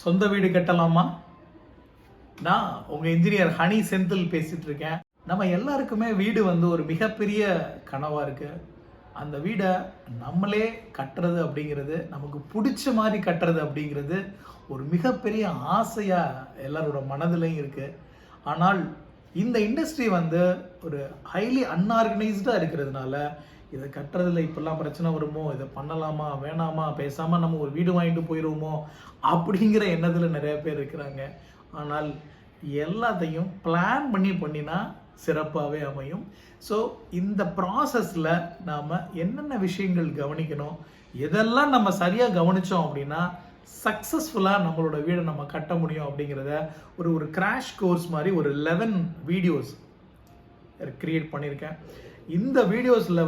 சொந்த வீடு கட்டலாமா? நான் உங்க இன்ஜினியர் ஹனி செந்தில் பேசிட்டு இருக்கேன். நம்ம எல்லாருக்குமே வீடு ஒரு மிகப்பெரிய கனவா இருக்கு. அந்த வீடை நம்மளே கட்டுறது அப்படிங்கிறது, நமக்கு பிடிச்ச மாதிரி கட்டுறது அப்படிங்கிறது ஒரு மிகப்பெரிய ஆசையா எல்லாரோட மனதிலையும் இருக்கு. ஆனால் இந்த இண்டஸ்ட்ரி ஒரு ஹைலி அன்ஆர்கனைஸ்டா இருக்கிறதுனால இதை கட்டுறதுல இப்பெல்லாம் பிரச்சனை வருமோ, இதை பண்ணலாமா வேணாமா, பேசாம நம்ம ஒரு வீடு வாங்கிட்டு போயிடுவோமோ அப்படிங்கிற எண்ணத்தில் நிறைய பேர் இருக்கிறாங்க. ஆனால் எல்லாத்தையும் பிளான் பண்ணினா சிறப்பாகவே அமையும். ஸோ இந்த ப்ராசஸில் நாம் என்னென்ன விஷயங்கள் கவனிக்கணும், எதெல்லாம் நம்ம சரியாக கவனித்தோம் அப்படின்னா சக்ஸஸ்ஃபுல்லாக நம்மளோட வீடை நம்ம கட்ட முடியும் அப்படிங்கிறத ஒரு கிராஷ் கோர்ஸ் மாதிரி ஒரு 11 வீடியோஸ் கிரியேட் பண்ணியிருக்கேன். இந்த வீடியோஸில்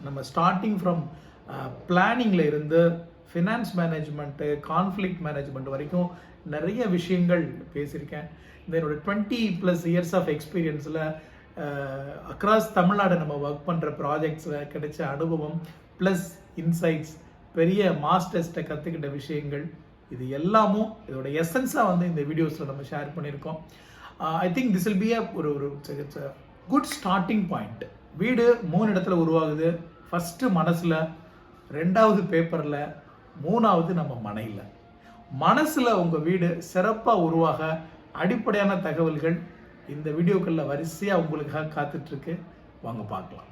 நம்ம ஸ்டார்டிங் ஃப்ரம் பிளானிங்கில் இருந்து ஃபினான்ஸ் மேனேஜ்மெண்ட்டு, கான்ஃப்ளிக்ட் மேனேஜ்மெண்ட் வரைக்கும் நிறைய விஷயங்கள் பேசியிருக்கேன். இந்த என்னோட 20+ இயர்ஸ் ஆஃப் எக்ஸ்பீரியன்ஸில் அக்ராஸ் தமிழ்நாடு நம்ம ஒர்க் பண்ணுற ப்ராஜெக்ட்ஸில் கிடைச்ச அனுபவம் ப்ளஸ் இன்சைட்ஸ், பெரிய மாஸ்டர்ஸ்ட்டை கற்றுக்கிட்ட விஷயங்கள், இது எல்லாமும் இதோட எசன்ஸாக இந்த வீடியோஸில் நம்ம ஷேர் பண்ணியிருக்கோம். I think this will be ஒரு குட் ஸ்டார்டிங் பாயிண்ட். வீடு 3 இடத்துல உருவாகுது. ஃபஸ்ட்டு மனசில், 2வது பேப்பரில், 3வது நம்ம மனையில். மனசில் உங்கள் வீடு சிறப்பாக உருவாக அடிப்படையான தகவல்கள் இந்த வீடியோக்களில் வரிசையாக உங்களுக்காக காத்துட்ருக்கு. வாங்க பார்க்கலாம்.